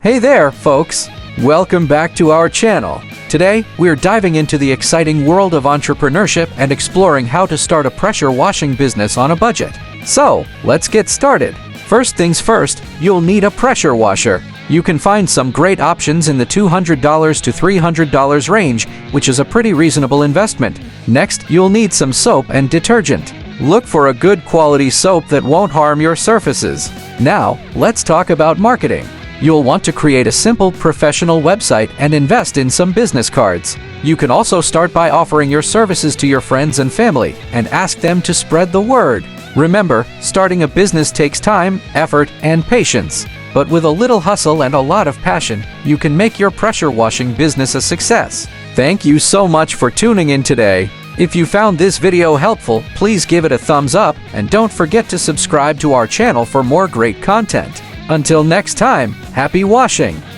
Hey there, folks! Welcome back to our channel. Today, we're diving into the exciting world of entrepreneurship and exploring how to start a pressure washing business on a budget. So, let's get started. First things first, you'll need a pressure washer. You can find some great options in the $200 to $300 range, which is a pretty reasonable investment. Next, you'll need some soap and detergent. Look for a good quality soap that won't harm your surfaces. Now, let's talk about marketing. You'll want to create a simple, professional website and invest in some business cards. You can also start by offering your services to your friends and family and ask them to spread the word. Remember, starting a business takes time, effort, and patience. But with a little hustle and a lot of passion, you can make your pressure washing business a success. Thank you so much for tuning in today. If you found this video helpful, please give it a thumbs up and don't forget to subscribe to our channel for more great content. Until next time, happy washing!